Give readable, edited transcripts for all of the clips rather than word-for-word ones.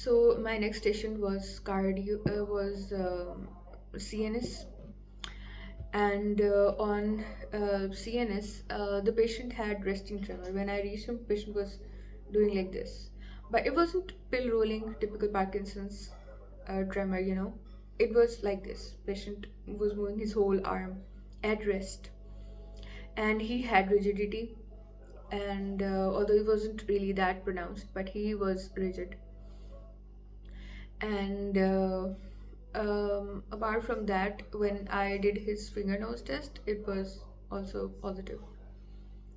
So my next station was CNS, and on CNS, the patient had resting tremor. When I reached him, patient was doing like this, but it wasn't pill rolling, typical Parkinson's tremor. It was like this. Patient was moving his whole arm at rest, and he had rigidity. And although it wasn't really that pronounced, but he was rigid. And apart from that, when I did his finger nose test, it was also positive.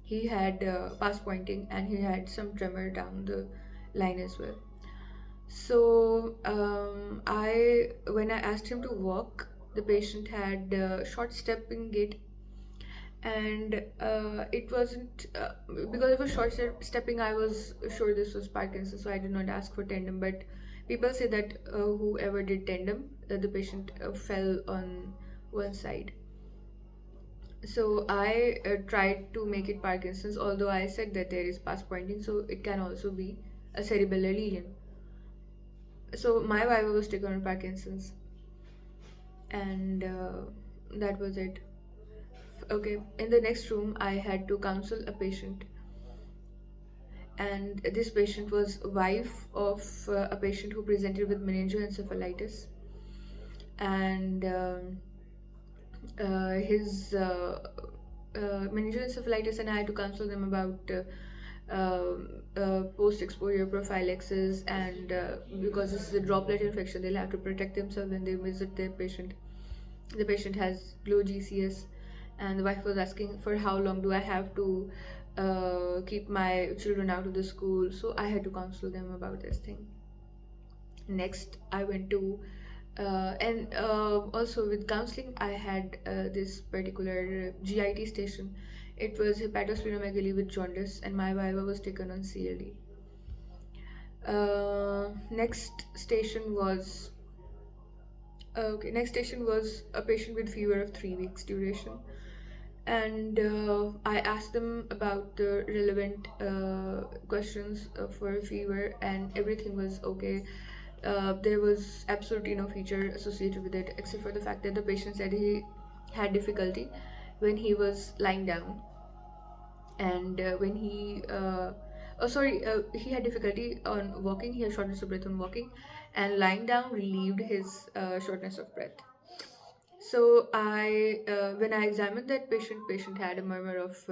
He had pass pointing, and he had some tremor down the line as well. So I when I asked him to walk, the patient had short stepping gait, and it wasn't because it was stepping. I was sure this was Parkinson, so I did not ask for tandem. But people say that whoever did tandem, the patient fell on one side. So I tried to make it Parkinson's, although I said that there is past pointing, so it can also be a cerebellar lesion. So my viva was taken on Parkinson's, and that was it. Okay, in the next room, I had to counsel a patient, and this patient was wife of a patient who presented with meningoencephalitis, and his meningoencephalitis, and I had to counsel them about post-exposure prophylaxis, and because this is a droplet infection, they'll have to protect themselves when they visit their patient. The patient has low GCS, and the wife was asking for how long do I have to keep my children out of the school. So I had to counsel them about this thing. Next, I went to and also with counseling, I had this particular GIT station. It was hepatosplenomegaly with jaundice, and my viva was taken on CLD. Next station was next station was a patient with fever of 3 weeks duration, and I asked them about the relevant questions for fever, and everything was okay. There was absolutely no feature associated with it except for the fact that the patient said he had difficulty when he was lying down, and when he had difficulty on walking. He had shortness of breath on walking, and lying down relieved his shortness of breath. So when I examined that patient had a murmur of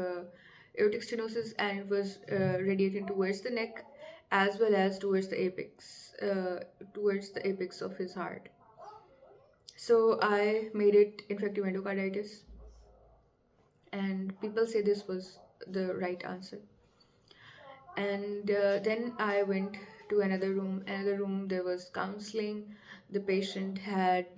aortic stenosis, and it was radiating towards the neck as well as towards the apex of his heart. So I made it infective endocarditis, and people say this was the right answer. And then I went to another room. Another room, there was counseling. The patient had.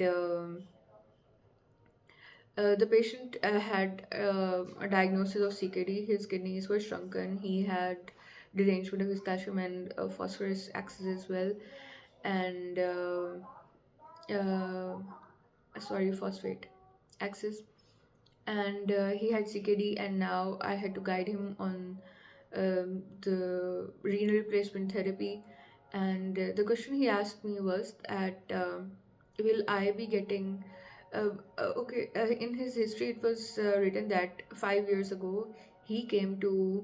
The patient had a diagnosis of CKD. His kidneys were shrunken. He had derangement of his calcium and phosphorus axis as well, and phosphate axis. And he had CKD, and now I had to guide him on the renal replacement therapy. And the question he asked me was that will I be getting in his history it was written that 5 years ago he came to.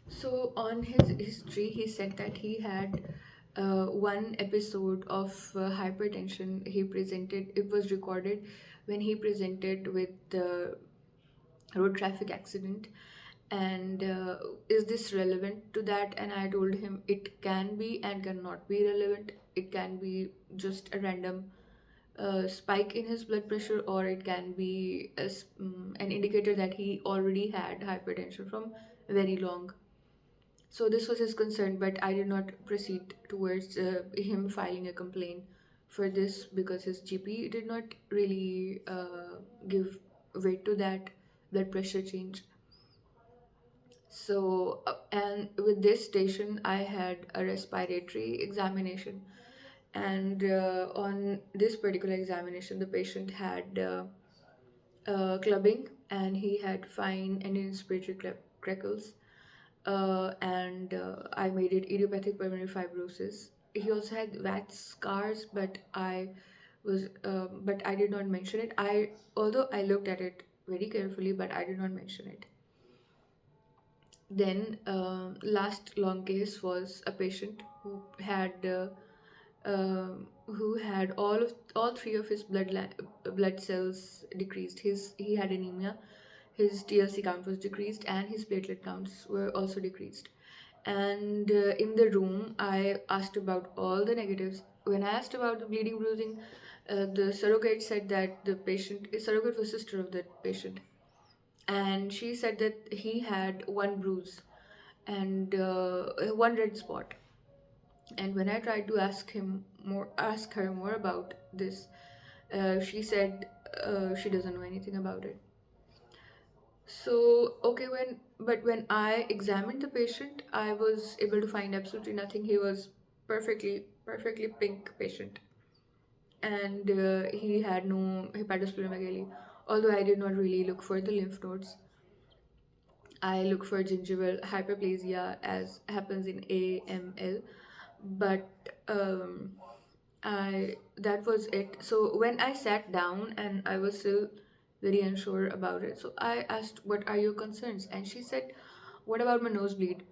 So on his history, he said that he had one episode of hypertension. He presented. It was recorded when he presented with the road traffic accident. And is this relevant to that? And I told him it can be and cannot be relevant. It can be just a random spike in his blood pressure, or it can be an indicator that he already had hypertension from very long. So this was his concern, but I did not proceed towards him filing a complaint for this because his GP did not really give weight to that blood pressure change. So, and with this station, I had a respiratory examination, and on this particular examination, the patient had clubbing, and he had fine and inspiratory crackles. and I made it idiopathic pulmonary fibrosis. He also had VAT scars, but I did not mention it. Although I looked at it very carefully, but I did not mention it. Then, last long case was a patient who had all three of his blood cells decreased. He had anemia, his TLC count was decreased, and his platelet counts were also decreased. And in the room, I asked about all the negatives. When I asked about the bleeding, bruising, the surrogate said that surrogate was sister of the patient, and she said that he had one bruise and one red spot. And when I tried to ask her more about this, she said she doesn't know anything about it. So okay, when I examined the patient, I was able to find absolutely nothing. He was perfectly pink patient, and he had no hepatosplenomegaly. Although I did not really look for the lymph nodes, I look for gingival hyperplasia as happens in AML, but I that was it. So when I sat down and I was still very unsure about it, so I asked, "What are your concerns?" And she said, "What about my nosebleed?"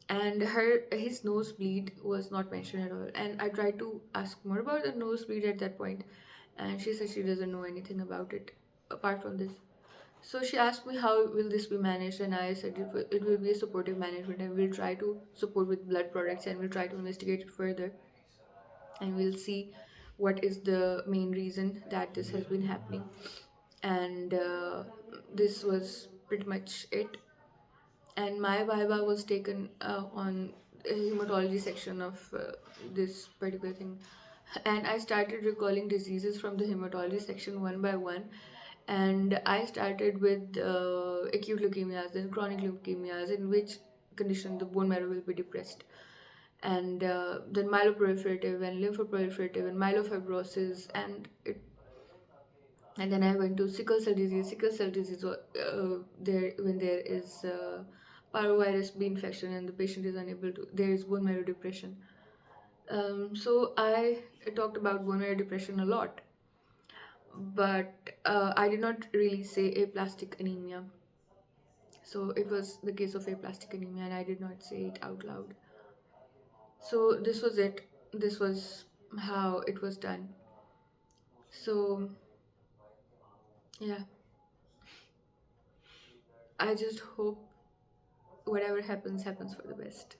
And his nosebleed was not mentioned at all. And I tried to ask more about the nosebleed at that point, and she said she doesn't know anything about it apart from this. So she asked me how will this be managed, and I said it will be a supportive management, and we'll try to support with blood products, and we'll try to investigate it further, and we'll see what is the main reason that this has been happening. And this was pretty much it. And my viva was taken on the hematology section of this particular thing, and I started recalling diseases from the hematology section one by one. And I started with acute leukemias, then chronic leukemias, in which condition the bone marrow will be depressed, and then myeloproliferative and lymphoproliferative and myelofibrosis, and then I went to sickle cell disease. Sickle cell disease, there when there is parvovirus B infection and the patient is unable to, there is bone marrow depression. So I talked about bone marrow depression a lot, but I did not really say aplastic anemia. So it was the case of aplastic anemia, and I did not say it out loud. So this was it. This was how it was done. So yeah, I just hope whatever happens happens for the best.